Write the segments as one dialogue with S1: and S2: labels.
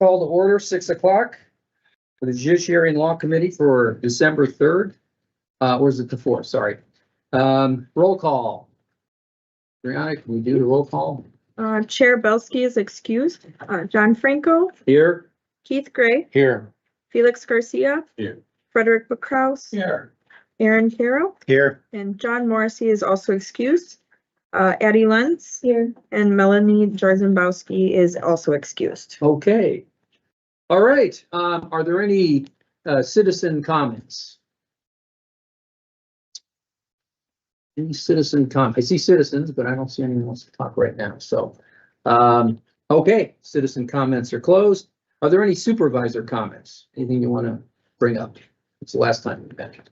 S1: Call to order 6 o'clock for the Judiciary and Law Committee for December 3rd. Or is it the 4th? Sorry. Roll call. Brianna, can we do the roll call?
S2: Chair Belsky is excused. John Franco,
S1: Here.
S2: Keith Gray,
S1: Here.
S2: Felix Garcia,
S1: Here.
S2: Frederick McCrouse,
S1: Here.
S2: Aaron Carroll,
S1: Here.
S2: and John Morrissey is also excused. Addie Lentz here, and Melanie Jarzembowski is also excused.
S1: Okay. All right. Are there any citizen comments? Any citizen comment? I see citizens, but I don't see anyone wants to talk right now. So, okay, citizen comments are closed. Are there any supervisor comments? Anything you want to bring up? It's the last time we met.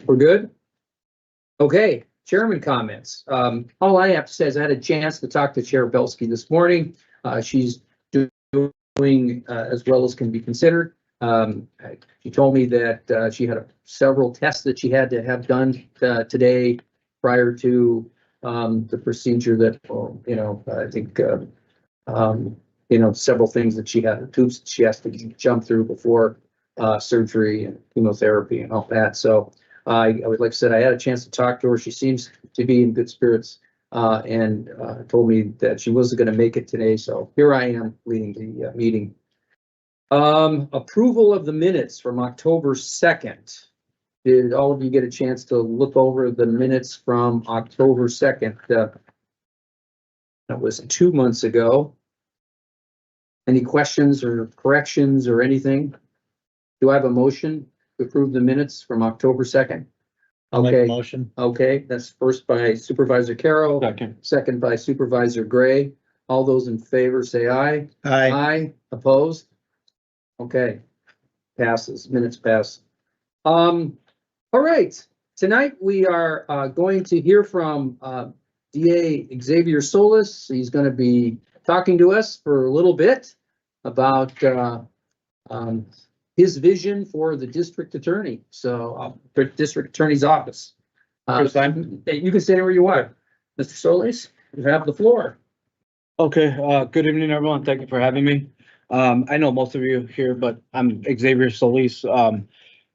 S1: We're good? Okay, chairman comments. All I have to say is I had a chance to talk to Chair Belsky this morning. She's doing as well as can be considered. She told me that she had several tests that she had to have done today prior to the procedure that, I think, several things that she had, hoops she has to jump through before surgery and chemotherapy and all that. So I would, like I said, I had a chance to talk to her. She seems to be in good spirits and told me that she wasn't going to make it today. So here I am leading the meeting. Approval of the minutes from October 2nd. Did all of you get a chance to look over the minutes from October 2nd? That was 2 months ago. Any questions or corrections or anything? Do I have a motion to approve the minutes from October 2nd?
S3: I'll make a
S1: Okay,
S3: motion.
S1: okay, that's first by Supervisor Carroll, second by Supervisor Gray. All those in favor say aye.
S3: Aye.
S1: Aye, opposed? Okay, passes, minutes pass. All right, tonight we are going to hear from DA Xavier Solis. He's going to be talking to us for a little bit about his vision for the district attorney. So, for district attorney's office. You can stay where you are. Mr. Solis, you have the floor.
S3: Okay, good evening, everyone. Thank you for having me. I know most of you here, but I'm Xavier Solis.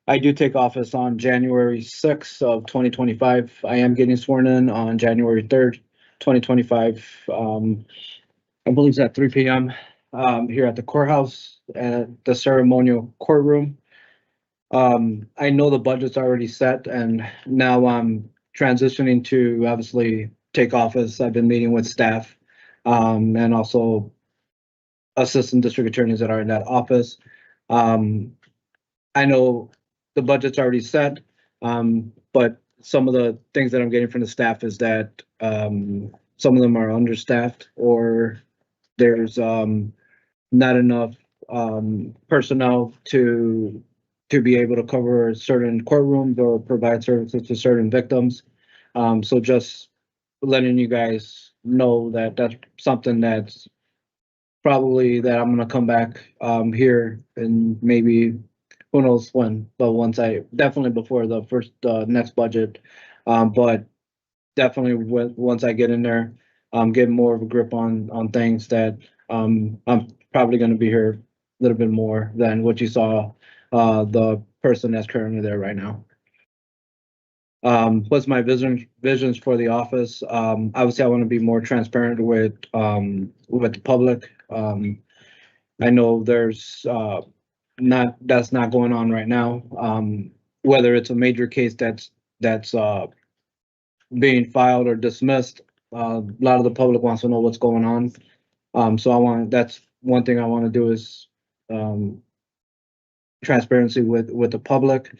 S3: I do take office on January 6th of 2025. I am getting sworn in on January 3rd, 2025. I believe it's at 3 p.m. Here at the courthouse at the ceremonial courtroom. I know the budget's already set, and now I'm transitioning to obviously take office. I've been meeting with staff and also assistant district attorneys that are in that office. I know the budget's already set, but some of the things that I'm getting from the staff is that some of them are understaffed, or there's not enough personnel to be able to cover certain courtrooms or provide services to certain victims. So just letting you guys know that that's something that's probably that I'm gonna come back here and maybe who knows when, but definitely before the first next budget, but definitely once I get in there, get more of a grip on things that I'm probably going to be here a little bit more than what you saw the person that's currently there right now. What's my visions for the office? Obviously I want to be more transparent with the public. I know there's that's not going on right now. Whether it's a major case that's being filed or dismissed, a lot of the public wants to know what's going on. So that's one thing I want to do is transparency with the public.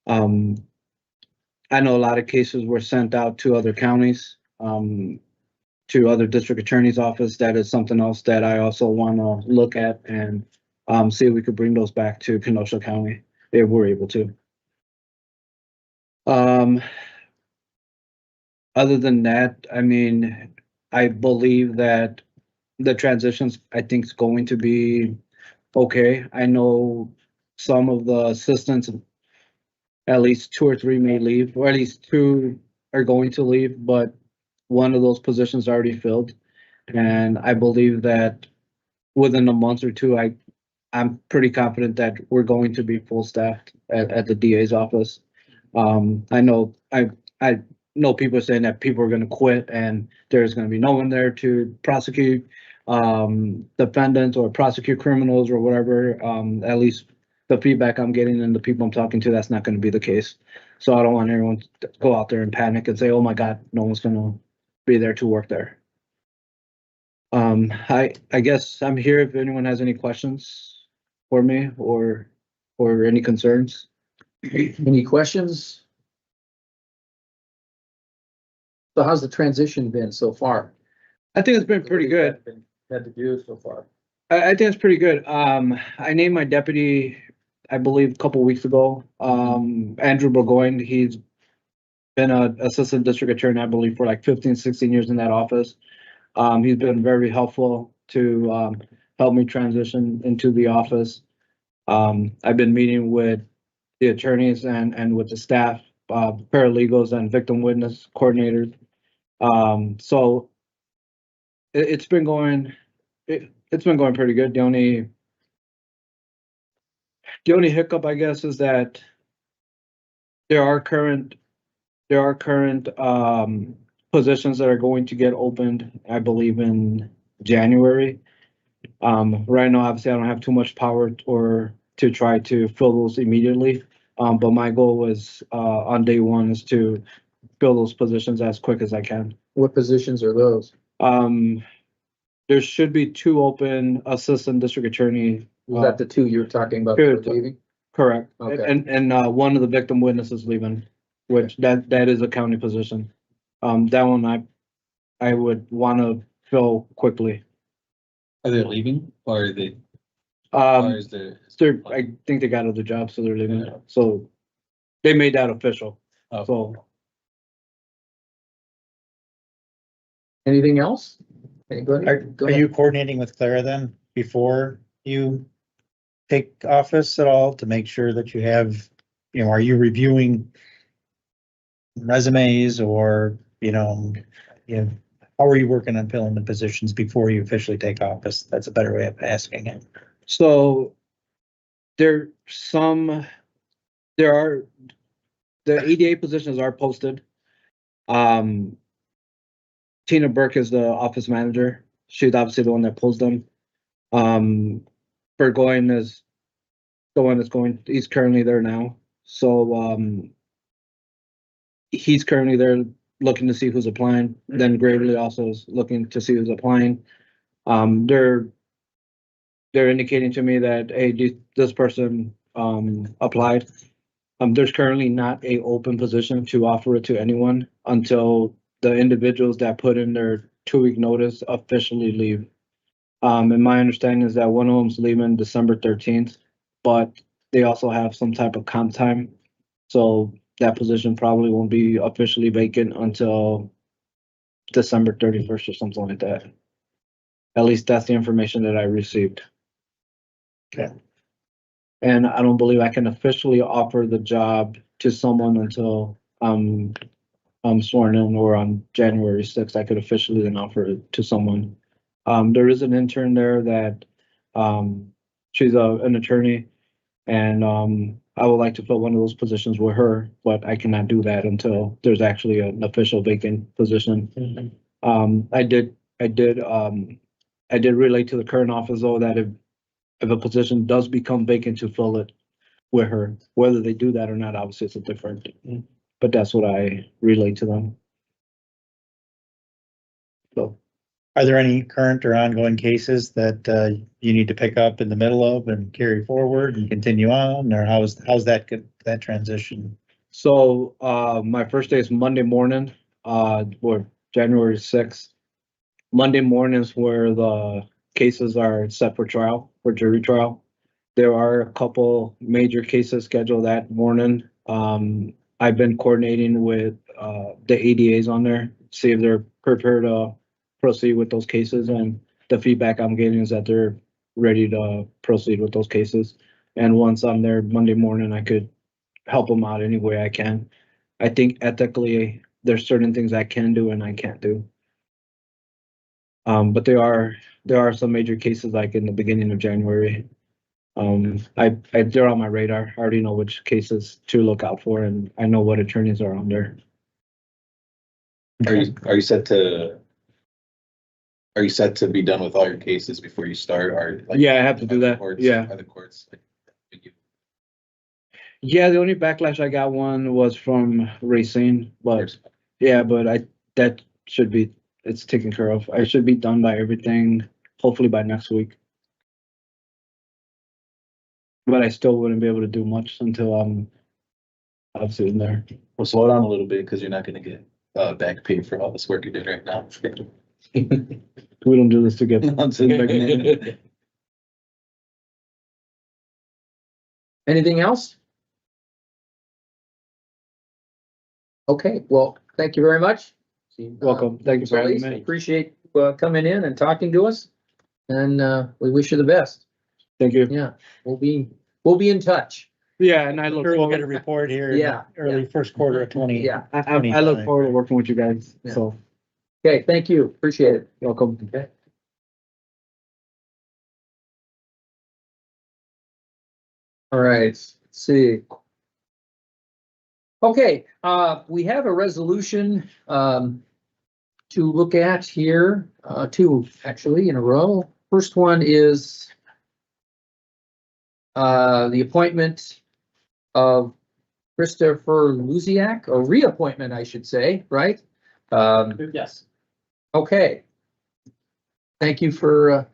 S3: I know a lot of cases were sent out to other counties, to other district attorney's office. That is something else that I also want to look at and see if we could bring those back to Kenosha County if we're able to. Other than that, I mean, I believe that the transitions, I think, is going to be okay. I know some of the assistants, at least 2 or 3 may leave, or at least 2 are going to leave, but one of those positions already filled. And I believe that within a month or two, I'm pretty confident that we're going to be full staffed at the DA's office. I know people saying that people are gonna quit and there's gonna be no one there to prosecute defendants or prosecute criminals or whatever. At least the feedback I'm getting and the people I'm talking to, that's not gonna be the case. So I don't want everyone to go out there and panic and say, oh my God, no one's gonna be there to work there. I guess I'm here if anyone has any questions for me or any concerns.
S1: Any questions? So how's the transition been so far?
S3: I think it's been pretty good.
S1: Had to do so far.
S3: I think it's pretty good. I named my deputy, I believe, a couple weeks ago. Andrew Burgoyne, he's been an assistant district attorney, I believe, for like 15, 16 years in that office. He's been very helpful to help me transition into the office. I've been meeting with the attorneys and with the staff, paralegals and victim witness coordinators. So it's been going pretty good. The only hiccup, I guess, is that there are current positions that are going to get opened, I believe, in January. Right now, obviously, I don't have too much power or to try to fill those immediately. But my goal was on day one is to fill those positions as quick as I can.
S1: What positions are those?
S3: There should be 2 open assistant district attorney.
S1: Was that the 2 you were talking about
S3: Sure.
S1: that were leaving?
S3: Correct.
S1: Okay.
S3: And one of the victim witnesses leaving, which that is a county position. That one I would want to fill quickly.
S4: Are they leaving or are they, or is there?
S3: I think they got other jobs, so they're leaving. So they made that official.
S4: Oh.
S3: So
S1: Anything else? Anybody?
S5: Are
S1: Go
S5: are
S1: ahead.
S5: you coordinating with Clara then before you take office at all to make sure that you have, are you reviewing resumes or, how are you working on filling the positions before you officially take office? That's a better way of asking it.
S3: So the ADA positions are posted. Tina Burke is the office manager. She's obviously the one that pulls them. Burgoyne is the one that's going, he's currently there now. So he's currently there looking to see who's applying. Then Gravely also is looking to see who's applying. They're indicating to me that, hey, this person applied. There's currently not a open position to offer it to anyone until the individuals that put in their 2-week notice officially leave. And my understanding is that one of them's leaving December 13th, but they also have some type of comp time. So that position probably won't be officially vacant until December 31st or something like that. At least that's the information that I received.
S5: Okay.
S3: And I don't believe I can officially offer the job to someone until I'm sworn in, or on January 6th, I could officially then offer it to someone. There is an intern there that she's an attorney, and I would like to fill one of those positions with her, but I cannot do that until there's actually an official vacant position. I did relate to the current office though that if a position does become vacant, to fill it with her. Whether they do that or not, obviously it's a different, but that's what I relate to them. So,
S5: Are there any current or ongoing cases that you need to pick up in the middle of and carry forward and continue on, or how's that transition?
S3: so my first day is Monday morning, or January 6th. Monday mornings where the cases are set for trial, for jury trial. There are a couple major cases scheduled that morning. I've been coordinating with the ADAs on there, see if they're prepared to proceed with those cases, and the feedback I'm getting is that they're ready to proceed with those cases. And once I'm there Monday morning, I could help them out any way I can. I think ethically, there's certain things I can do and I can't do. But there are some major cases like in the beginning of January. They're on my radar. I already know which cases to look out for, and I know what attorneys are on there.
S4: Are you set to? Are you set to be done with all your cases before you start? Or like,
S3: Yeah, I have to do
S4: are the
S3: that.
S4: courts-
S3: Yeah.
S4: Are the courts? Like,
S3: Yeah, the only backlash I got one was from Racine, but yeah, but that should be, it's taken care of. I should be done by everything, hopefully by next week. But I still wouldn't be able to do much until I'm obviously in there.
S4: Well, slow down a little bit because you're not going to get back pay for all this work you're doing right now.
S3: We don't do this to get.
S1: Anything else? Okay, well, thank you very much.
S3: Welcome. Thank you for having me.
S1: Appreciate coming in and talking to us, and we wish you the best.
S3: Thank you.
S1: Yeah, we'll be in touch.
S3: Yeah, and I look
S5: Sure, we'll get a
S3: forward,
S5: report here. in
S1: Yeah,
S5: the Early first quarter of 20.
S1: Yeah.
S3: I look forward to working with you guys.
S1: Yeah.
S3: So,
S1: Okay, thank you. Appreciate it.
S3: welcome.
S1: Okay. All right, let's see. Okay, we have a resolution to look at here, two actually in a row. First one is the appointment of Christopher Luziak, or reappointment, I should say, right?
S6: Yes.
S1: Okay. Thank you for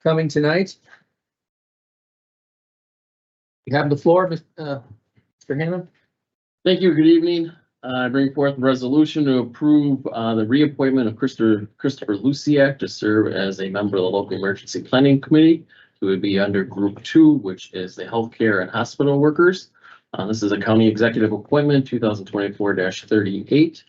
S1: coming tonight. You have the floor, Mr. Hannon.
S6: Thank you. Good evening. I bring forth a resolution to approve the reappointment of Christopher Luciak to serve as a member of the local emergency planning committee. Who would be under Group 2, which is the healthcare and hospital workers. This is a county executive appointment, 2024-38.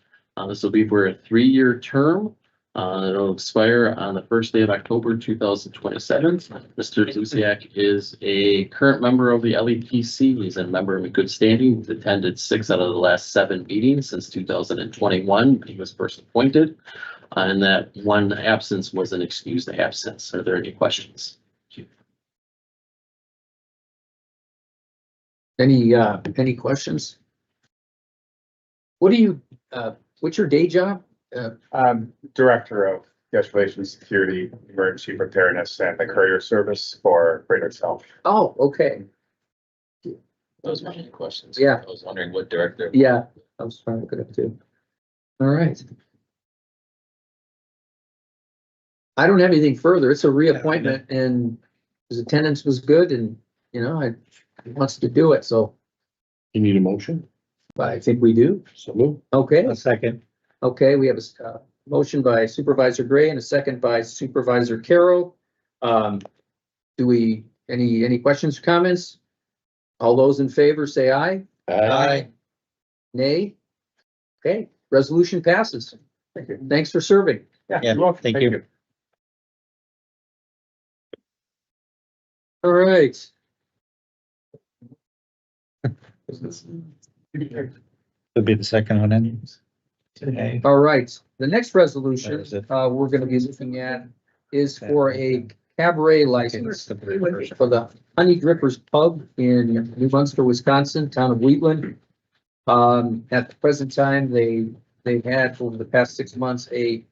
S6: This will be for a 3-year term. It'll expire on the first day of October 2027. Mr. Luciak is a current member of the LEPC. He's a member in good standing. He's attended 6 out of the last 7 meetings since 2021. He was first appointed, and that one absence was an excused absence. Are there any questions?
S1: Any questions? What do you, what's your day job?
S7: Director of Guest Relations, Security, Emergency Preparedness, and the Courier Service for Greater South.
S1: Oh, okay.
S4: Those were my questions.
S1: Yeah.
S4: I was wondering what director.
S1: Yeah, I was trying to look it up too. All right. I don't have anything further. It's a reappointment and his attendance was good and, you know, he wants to do it, so
S4: You need a motion?
S1: I think we do.
S4: So move.
S1: Okay,
S5: A second.
S1: okay, we have a motion by Supervisor Gray and a second by Supervisor Carroll. Do we, any questions or comments? All those in favor say aye. Nay? Okay, resolution passes.
S7: Thank you.
S1: Thanks for serving.
S5: Yeah,
S7: You're welcome.
S5: thank you.
S1: All right.
S5: Would be the second one in. Today.
S1: All right, the next resolution,
S5: Where is it?
S1: we're gonna be looking at is for a cabaret license for the Honey Drippers Pub in New Munster, Wisconsin, town of Wheatland. At the present time, they've had over the past 6 months, a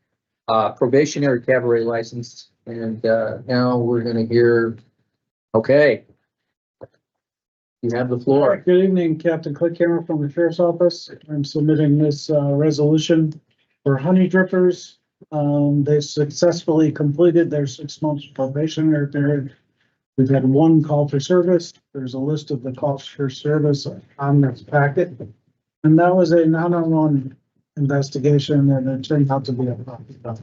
S1: probationary cabaret license, and now we're gonna hear, okay. You have the floor.
S8: Good evening, Captain Clickhammer from the Sheriff's Office. I'm submitting this resolution for Honey Drippers. They successfully completed their 6 months probationary period. We've had 1 call for service. There's a list of the calls for service on this packet. And that was a 911 investigation, and it turned out to be a pocket dial.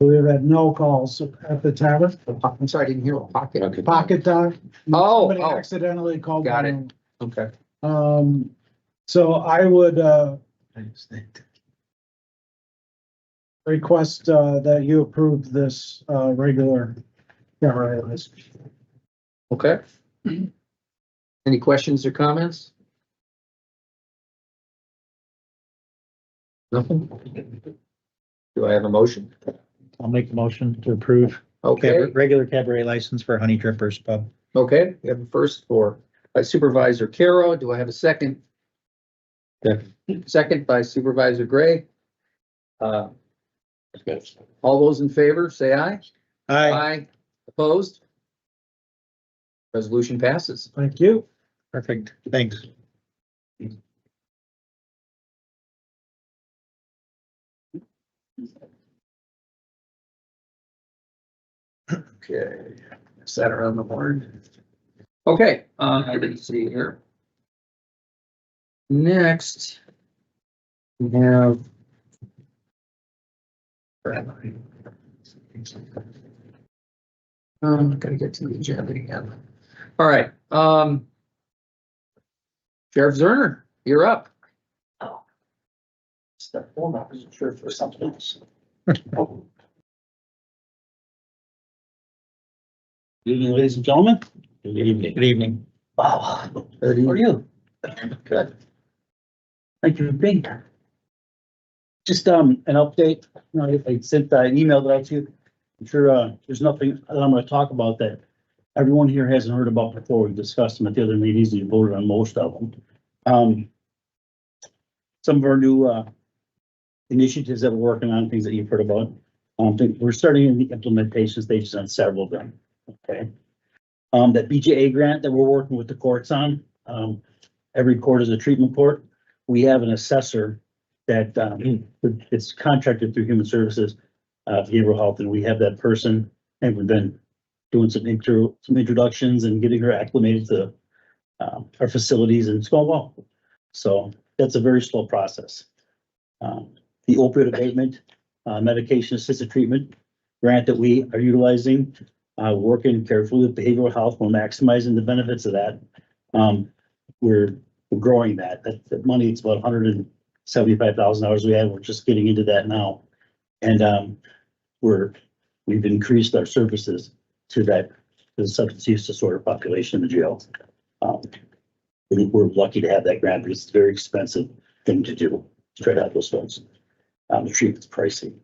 S8: So we've had no calls at the tavern.
S1: I'm sorry, I didn't hear a pocket.
S8: Pocket dial.
S1: Oh,
S8: Somebody
S1: oh.
S8: accidentally called.
S1: Got it.
S8: 911.
S1: Okay.
S8: So I would, request, that you approve this, regular cabaret license.
S1: Okay. Any questions or comments? Nothing? Do I have a motion?
S5: I'll make the motion to approve
S1: Okay,
S5: regular cabaret license for Honey Drippers Pub.
S1: okay, we have a first by Supervisor Carroll. Do I have a second? Second by Supervisor Gray. All those in favor, say aye.
S5: Aye.
S1: Opposed? Resolution passes.
S8: Thank you.
S5: Perfect. Thanks.
S1: Okay, set around the board. Okay, I didn't see here. Next, we have. Gotta get to the agenda again. All right, Sheriff Zerner, you're up.
S9: Step one, I wasn't sure if it was something else. Good evening, ladies and gentlemen. Good evening.
S5: Good evening.
S9: Wow, how are you? Good. Thank you for being here. Just, an update, you know, I sent an email out to you. I'm sure, there's nothing that I'm gonna talk about that everyone here hasn't heard about before. We discussed them at the other meetings and you voted on most of them. Some of our new, initiatives that we're working on, things that you've heard about. We're starting in the implementation stages on several of them, okay? That BJA grant that we're working with the courts on, every court is a treatment court. We have an assessor that, it's contracted through Human Services, Behavioral Health, and we have that person, and we've been doing some introductions and getting her acclimated to, our facilities, and it's going well. So that's a very slow process. The opioid abatement, medication assisted treatment grant that we are utilizing, working carefully with behavioral health, we're maximizing the benefits of that. We're growing that money, it's about $175,000 we had, we're just getting into that now. And, we've increased our services to the substance use disorder population in the jail. We're lucky to have that grant, but it's a very expensive thing to do, to try to have those folks. The treatment's pricey.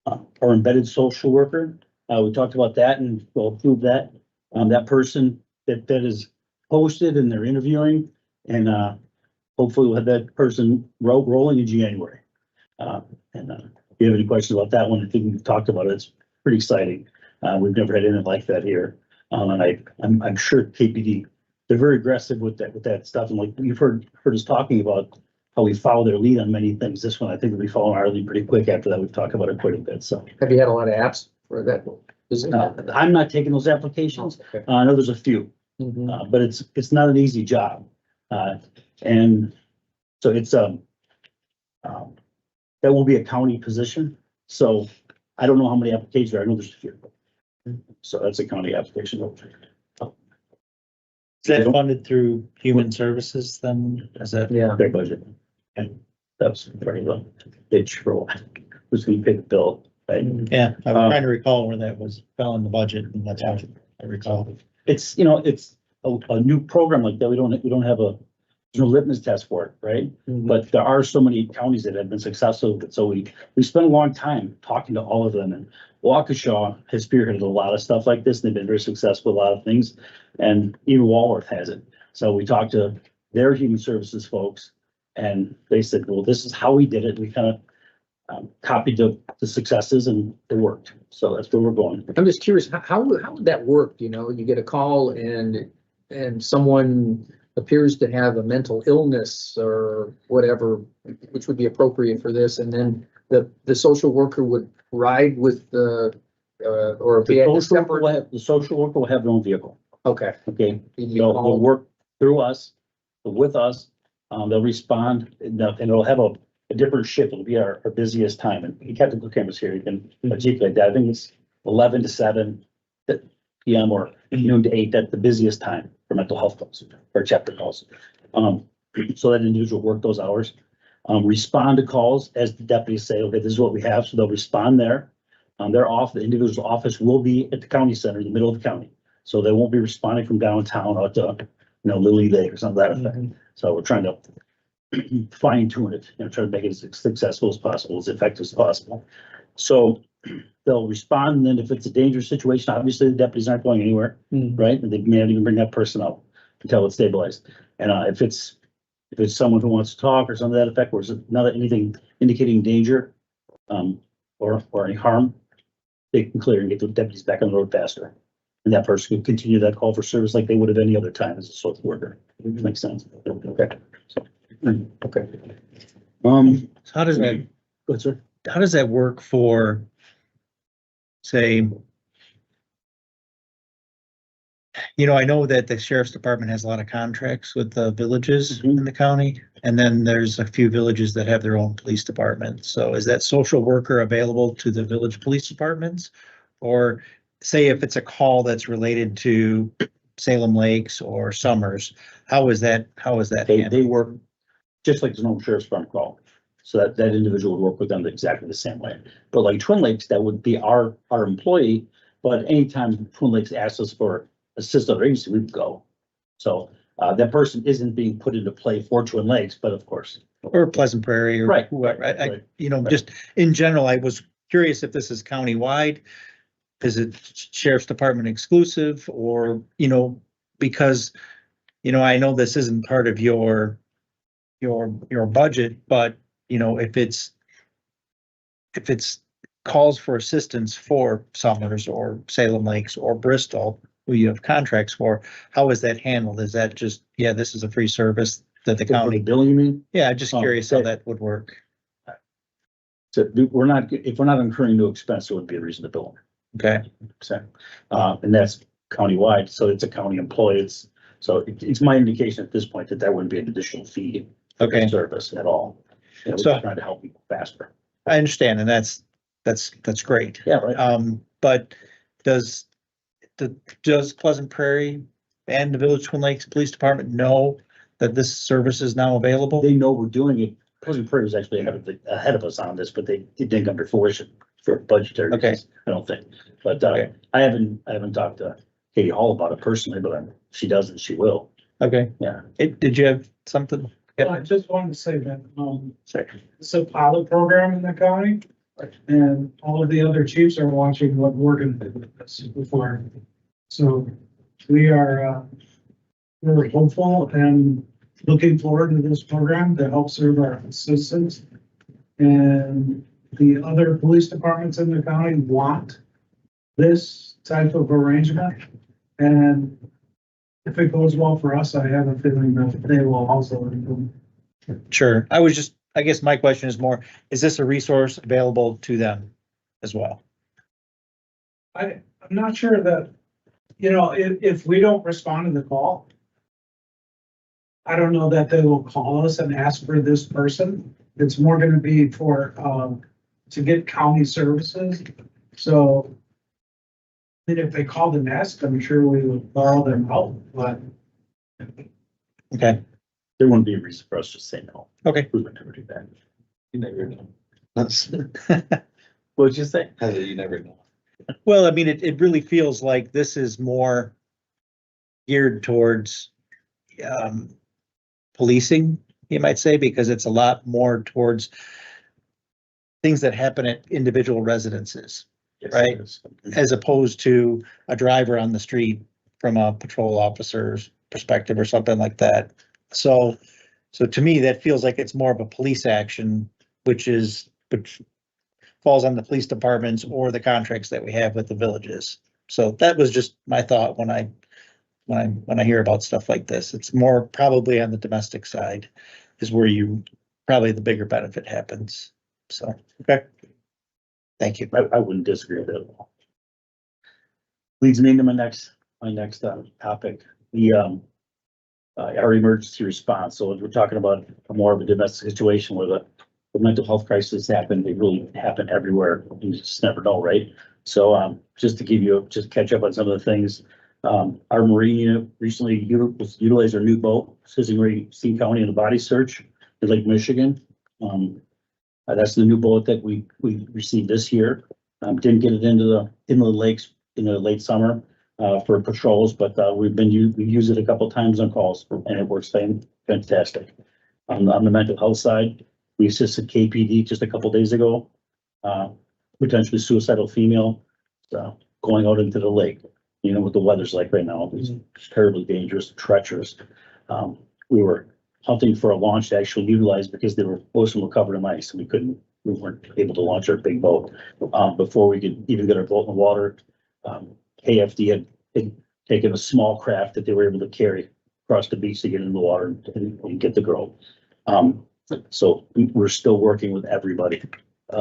S9: Our embedded social worker, we talked about that and we'll approve that. That person that is posted and they're interviewing, and hopefully we'll have that person rolling in January. If you have any questions about that one, I think we've talked about it. It's pretty exciting. We've never had anything like that here. And I'm sure KPD, they're very aggressive with that stuff. And like you've heard us talking about how we follow their lead on many things. This one, I think we'll be following our lead pretty quick after that. We've talked about it quite a bit, so.
S1: Have you had a lot of apps for that?
S9: I'm not taking those applications.
S1: Okay.
S9: I know there's a few,
S1: Mhm.
S9: but it's not an easy job. And so it's, that will be a county position. So I don't know how many applications there are. I know there's a few. So that's a county application.
S5: Is that funded through Human Services then? Is that?
S1: Yeah.
S9: Their budget. And that's very low. It's true. Who's gonna pay the bill, right?
S5: Yeah, I was trying to recall where that was, fell in the budget, and that's what I recall.
S9: It's, you know, it's a new program like that. We don't have there's no litmus test for it, right?
S1: Mhm.
S9: But there are so many counties that have been successful with it. So we spent a long time talking to all of them, and Waukesha has spearheaded a lot of stuff like this. And they've been very successful with a lot of things, and even Walworth has it. So we talked to their human services folks, and they said, well, this is how we did it. We kind of copied the successes, and it worked. So that's where we're going.
S1: I'm just curious, how would that work? You know, you get a call and someone appears to have a mental illness or whatever, which would be appropriate for this, and then the social worker would ride with the, or be at a separate.
S9: The social worker will have their own vehicle.
S1: Okay.
S9: Okay,
S1: You'd be
S9: they'll
S1: called.
S9: work through us, with us. They'll respond, and it'll have a different shift. It'll be our busiest time. And Captain Cook-Cameron's here. You can articulate that. I think it's 11 to 7 PM or noon to 8. That's the busiest time for mental health calls or chapter calls. So that individual work those hours, respond to calls as the deputies say, okay, this is what we have. So they'll respond there. The individual's office will be at the county center in the middle of the county. So they won't be responding from downtown out to, Lily Lake or something like that effect. So we're trying to fine tune it, try to make it as successful as possible, as effective as possible. So they'll respond, and then if it's a dangerous situation, obviously the deputies aren't going anywhere, right? And they can't even bring that person up until it's stabilized. And, if it's someone who wants to talk or something to that effect, or is it not anything indicating danger, or any harm, they can clear and get the deputies back on the road faster. And that person can continue that call for service like they would have any other time as a social worker. Makes sense. Okay. Okay.
S5: So how does that,
S9: Good, sir.
S5: how does that work for, say, I know that the sheriff's department has a lot of contracts with the villages in the county, and then there's a few villages that have their own police department. So is that social worker available to the village police departments? Or say if it's a call that's related to Salem Lakes or Summers, how is that
S9: They
S5: handled?
S9: work just like the normal sheriff's department call. So that individual would work with them exactly the same way. But like Twin Lakes, that would be our employee, but anytime Twin Lakes asks us for assistance or agency, we would go. So, that person isn't being put into play for Twin Lakes, but of course.
S5: Or Pleasant Prairie or
S9: Right,
S5: whoever,
S9: right.
S5: just in general, I was curious if this is countywide. Is it sheriff's department exclusive or, because, I know this isn't part of your budget, but, if it's calls for assistance for Summers or Salem Lakes or Bristol, who you have contracts for, how is that handled? Is that just, this is a free service that the
S9: For the
S5: county?
S9: billing, you mean?
S5: Yeah, just
S9: Oh,
S5: curious how
S9: okay.
S5: that would work.
S9: So if we're not incurring new expense, it would be a reason to bill
S5: Okay,
S9: them. And that's countywide, so it's a county employee. It's my indication at this point that wouldn't be an additional fee. For the
S5: Okay.
S9: service at all. We're
S5: So-
S9: just trying to help people faster.
S5: I understand, and that's great.
S9: Yeah, right.
S5: But does Pleasant Prairie and the Village Twin Lakes Police Department know that this service is now available?
S9: They know we're doing it. Pleasant Prairie was actually ahead of us on this, but it didn't come to fruition for budgetary
S5: Okay.
S9: reasons, I don't think. But,
S5: Okay.
S9: I haven't talked to Katie Hall about it personally, but she does and she will.
S5: Okay,
S9: Yeah.
S5: did you have something?
S8: I just wanted to say that,
S9: Second.
S8: it's a pilot program in the county. And all of the other chiefs are watching what we're gonna do with this before. So we are, we're hopeful and looking forward to this program to help serve our citizens. And the other police departments in the county want this type of arrangement. And if it goes well for us, I have a feeling that they will also.
S5: Sure, I guess my question is more, is this a resource available to them as well?
S8: I'm not sure that, if we don't respond to the call, I don't know that they will call us and ask for this person. It's more gonna be for, to get county services. So, if they call the nest, I'm sure we would borrow their help, but
S5: Okay,
S9: There wouldn't be a reason for us to say no.
S5: okay.
S9: We would never do that.
S4: You never know. That's,
S9: What'd you say?
S4: you never know.
S5: Well, I mean, it really feels like this is more geared towards policing, you might say, because it's a lot more towards things that happen at individual residences,
S9: Yes,
S5: Right.
S9: it is.
S5: as opposed to a driver on the street from a patrol officer's perspective or something like that. So to me, that feels like it's more of a police action, which falls on the police departments or the contracts that we have with the villages. So that was just my thought when I hear about stuff like this. It's more probably on the domestic side is where probably the bigger benefit happens. So, okay. Thank you.
S9: I wouldn't disagree with that at all. Leads me into my next topic, our emergency response. So we're talking about more of a domestic situation where the mental health crisis happen. They really happen everywhere. You just never know, right? So, just to catch up on some of the things, our Marine unit recently utilized our new boat, Scissor County in a body search in Lake Michigan. That's the new boat that we received this year. Didn't get it into the lakes in the late summer for patrols, but we use it a couple times on calls and it works fantastic. On the mental health side, we assisted KPD just a couple days ago potentially suicidal female, going out into the lake. You know what the weather's like right now. It's terribly dangerous, treacherous. We were hunting for a launch to actually utilize because the ocean were covered in ice and we weren't able to launch our big boat. Before we could even get our boat in the water, KFD had taken a small craft that they were able to carry across the beach to get in the water and get the girl. So we're still working with everybody,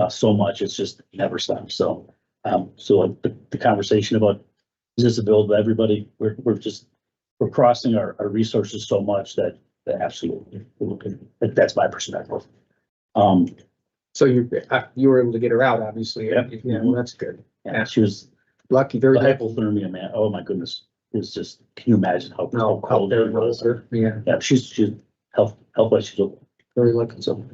S9: so much, it's just never stops. So the conversation about, is this a build with everybody? We're crossing our resources so much that absolutely, that's my perspective.
S1: So you were able to get her out, obviously.
S9: Yep.
S1: Yeah, well, that's good.
S9: Yeah, she was
S1: Lucky,
S9: the
S1: very lucky.
S9: hypothermia, man. Oh my goodness. It's just, can you imagine how
S1: No,
S9: cold it was?
S1: Yeah,
S9: Yeah, she's health-wise, she's okay.
S1: very lucky. So,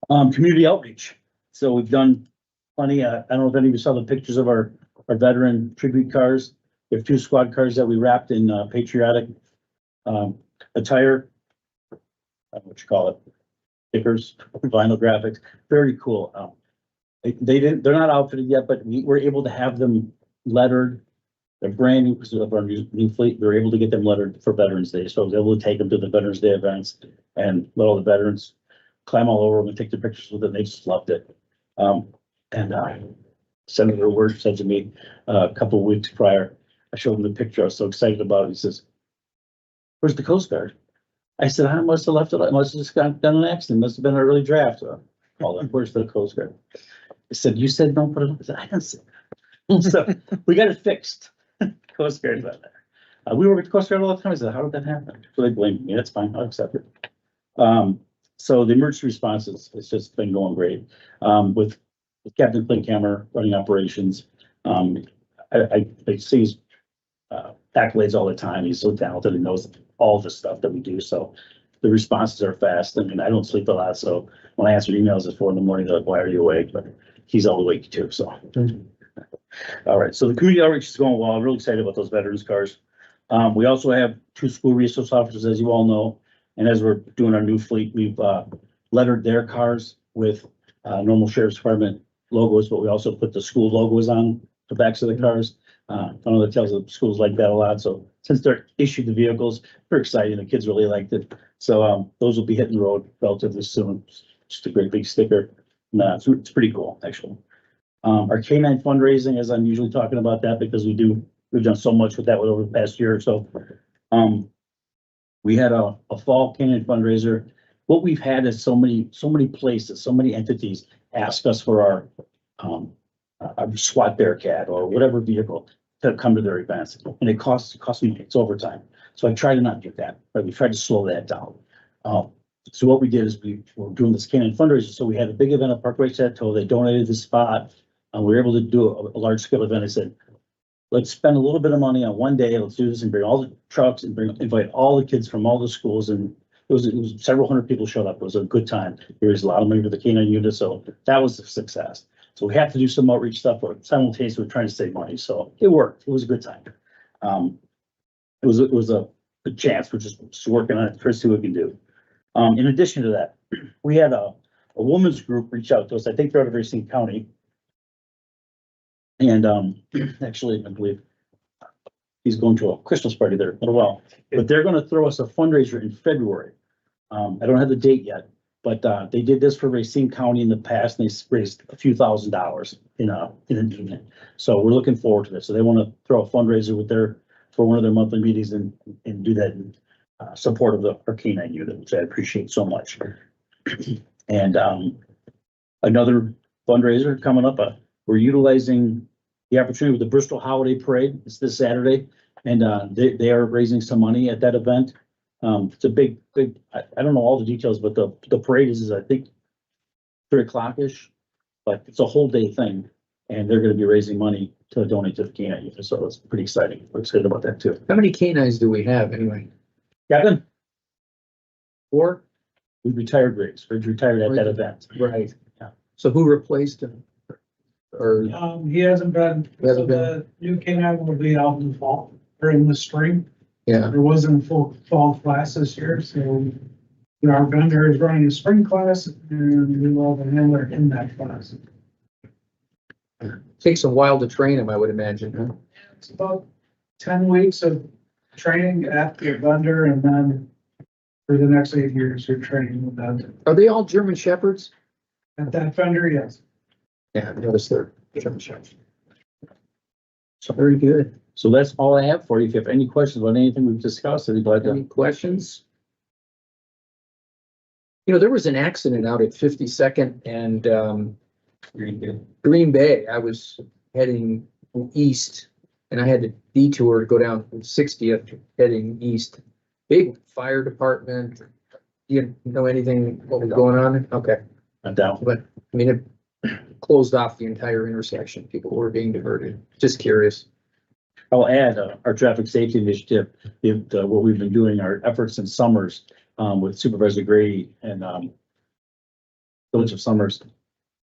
S9: Community outreach. So we've done plenty. I don't know if any of you saw the pictures of our veteran tribute cars. We have 2 squad cars that we wrapped in patriotic attire. I don't know what you call it. Stickers, vinyl graphics, very cool. They're not outfitted yet, but we were able to have them lettered. They're brand new because of our new fleet. We were able to get them lettered for Veterans Day. So I was able to take them to the Veterans Day events and let all the veterans climb all over them and take their pictures with it. They just loved it. Senator Word said to me a couple of weeks prior, I showed him the picture. I was so excited about it. He says, "Where's the Coast Guard?" I said, "I done an accident. Must have been an early draft." Called him, "Where's the Coast Guard?" I said, "You said don't put it on." I said, "I didn't say that." So we got it fixed. Coast Guard's out there. We work with the Coast Guard all the time. I said, "How did that happen?" So they blamed me. That's fine. I'll accept it. So the emergency responses, it's just been going great. With Captain Klinkhammer running operations, I see his accolades all the time. He's so talented and knows all the stuff that we do. So the responses are fast. I mean, I don't sleep a lot. So when I answer emails at 4 a.m, they're like, "Why are you awake?" But he's all awake too. So, all right. So the community outreach is going well. I'm really excited about those veterans cars. We also have 2 school resource officers, as you all know. And as we're doing our new fleet, we've lettered their cars with normal sheriff's department logos, but we also put the school logos on the backs of the cars. I know that tells the schools like that a lot. So since they're issued the vehicles, very exciting. The kids really liked it. So those will be hitting the road relatively soon. Just a great big sticker. No, it's pretty cool, actually. Our K9 fundraising, as I'm usually talking about that because we've done so much with that over the past year or so. We had a fall K9 fundraiser. What we've had is so many places, so many entities ask us for our SWAT Bearcat or whatever vehicle to come to their events, and it costs me, it's overtime. So I try to not do that, but we tried to slow that down. So what we did is we were doing this K9 fundraiser. So we had a big event at Parkway Chateau. They donated the spot, and we were able to do a large scale event. I said, let's spend a little bit of money on one day. Let's do this and bring all the trucks and invite all the kids from all the schools. And it was several hundred people showed up. It was a good time. There was a lot of money for the K9 unit. So that was a success. So we have to do some outreach stuff, but simultaneously we're trying to save money. So it worked. It was a good time. It was a good chance. We're just working on it, trying to see what we can do. In addition to that, we had a women's group reach out to us. I think they're out of Racine County. And actually, I believe he's going to a Christmas party there in a while, but they're going to throw us a fundraiser in February. I don't have the date yet, but they did this for Racine County in the past, and they raised a few $1,000s in an evening. So we're looking forward to this. So they want to throw a fundraiser for one of their monthly meetings and do that in support of our K9 unit, which I appreciate so much. And another fundraiser coming up. We're utilizing the opportunity with the Bristol Holiday Parade. It's this Saturday, and they are raising some money at that event. It's a big. I don't know all the details, but the parade is I think 3:00-ish, but it's a whole day thing, and they're going to be raising money to donate to the K9 unit. So it's pretty exciting. We're excited about that too.
S1: how many K9s do we have anyway?
S9: Captain,
S1: 4?
S9: we retired Riggs. Riggs retired at that event.
S1: Right.
S9: Yeah.
S1: So who replaced him? Or
S8: He hasn't been, so
S1: Hasn't been.
S8: the new K9 will be out in the fall or in the spring.
S1: yeah,
S8: There wasn't a full fall class this year, so our vendor is running a spring class and we will have a handler in that class.
S1: Takes a while to train them, I would imagine, huh?
S8: It's about 10 weeks of training at the vendor, and then for the next 8 years, you're training with them.
S1: Are they all German Shepherds?
S8: At that vendor, yes.
S1: Yeah, I noticed they're German Shepherds. So very good.
S9: So that's all I have for you. If you have any questions about anything we've discussed, I'd be glad
S1: Any
S9: to.
S1: questions? You know, there was an accident out at 52nd and Green Bay. I was heading east and I had to detour to go down 60th heading east. Big fire department. You know anything what was going on? Okay.
S9: I'm down.
S1: But I mean, it closed off the entire intersection. People were being diverted. Just curious.
S9: I'll add, our traffic safety initiative, what we've been doing, our efforts in Summers, with Supervisor Grady and, Village of Summers.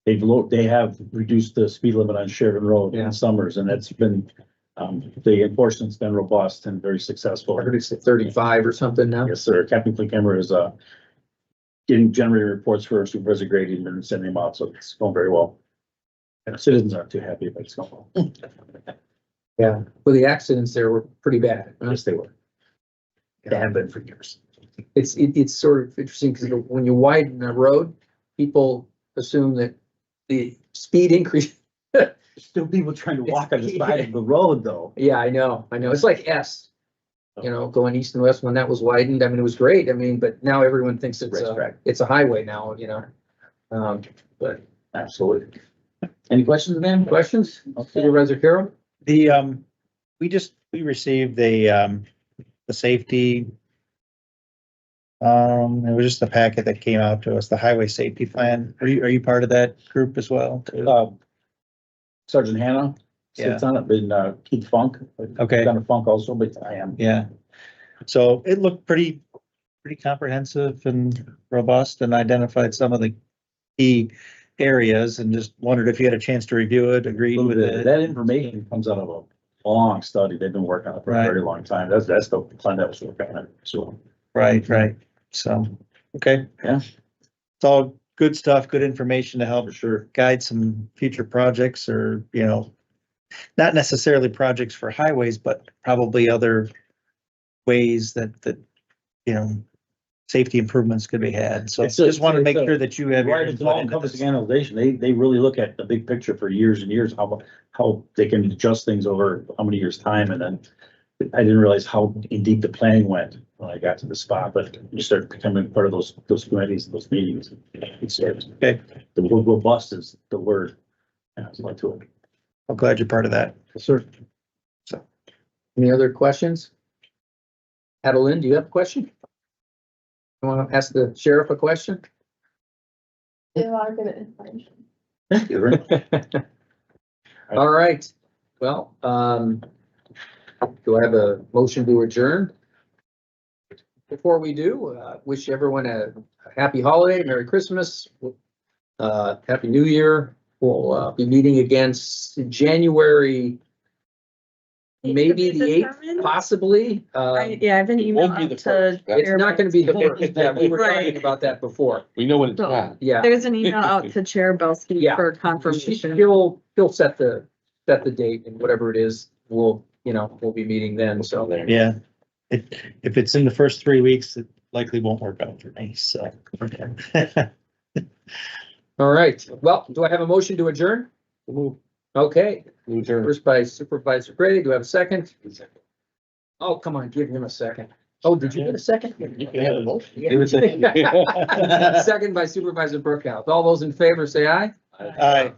S9: They have reduced the speed limit on Sheridan Road
S1: Yeah.
S9: in Summers, and that's been, the enforcement's been robust and very successful.
S1: I heard it's at 35 or something now.
S9: Yes, sir. Captain Camera is, generating reports for Supervisor Grady and then sending them out, so it's going very well. And citizens aren't too happy, but it's going well.
S1: Yeah. Well, the accidents there were pretty bad.
S9: Yes, they were. They have been for years.
S1: It's sort of interesting because when you widen a road, people assume that the speed increase.
S9: Still people trying to walk on the side of the road, though.
S1: Yeah, I know. It's like S, going east and west when that was widened. I mean, it was great. I mean, but now everyone thinks it's a highway now, but
S9: Absolutely. Any questions, ma'am?
S1: questions? Supervisor Carroll?
S5: The, we received the safety. It was just a packet that came out to us, the highway safety plan. Are you part of that group as well?
S9: Sergeant Hannah sits on it, been, Keith Funk.
S5: Okay.
S9: Done a Funk also, but I am.
S5: Yeah. So it looked pretty comprehensive and robust and identified some of the key areas and just wondered if you had a chance to review it, agreed with it.
S9: That information comes out of a long study. They've been working on it for a
S5: Right.
S9: very long time. That's the plan that was working on it, so.
S5: Right. So, okay.
S9: Yeah.
S5: It's all good stuff, good information to help
S9: For sure.
S5: guide some future projects or, not necessarily projects for highways, but probably other ways that, safety improvements could be had. So
S9: It's a-
S5: just wanted to make
S9: it's a-
S5: sure that you have your
S9: Right, it's
S5: input
S9: all
S5: into
S9: encompassing
S5: this.
S9: analyzation. They really look at the big picture for years and years, how they can adjust things over how many years' time, and then I didn't realize how in deep the planning went when I got to the spot, but you start becoming part of those committees, those meetings. It's,
S5: Okay.
S9: the word robust is the word. Yeah, it's like to it.
S5: I'm glad you're part of that.
S9: Sir.
S1: Any other questions? Adeline, do you have a question? You want to ask the sheriff a question?
S10: A lot of good information.
S9: Thank you. Rick.
S1: All right. Well, do I have a motion to adjourn? Before we do, wish everyone a happy holiday, Merry Christmas, Happy New Year. We'll be meeting again January, maybe the 8th, possibly.
S2: I've been
S4: won't be
S2: emailed
S4: the
S2: to.
S4: first.
S1: It's not going to be the first. Yeah, we were talking
S2: Right.
S1: about that before.
S4: We know when it's
S2: So-
S4: not.
S1: Yeah.
S2: There's an email out to Chair Belsky
S1: Yeah.
S2: for confirmation.
S1: He'll set the date and whatever it is, we'll be meeting then. So
S5: Yeah. If it's in the first 3 weeks, it likely won't work out for me, so.
S1: all right. Well, do I have a motion to adjourn? Okay,
S4: Adjourn.
S1: first by Supervisor Grady. Do I have a second? Oh, come on, give him a second. Oh, did you get a second?
S4: You can have a motion.
S1: Second by Supervisor Brookhouse. All those in favor say aye.
S5: Aye.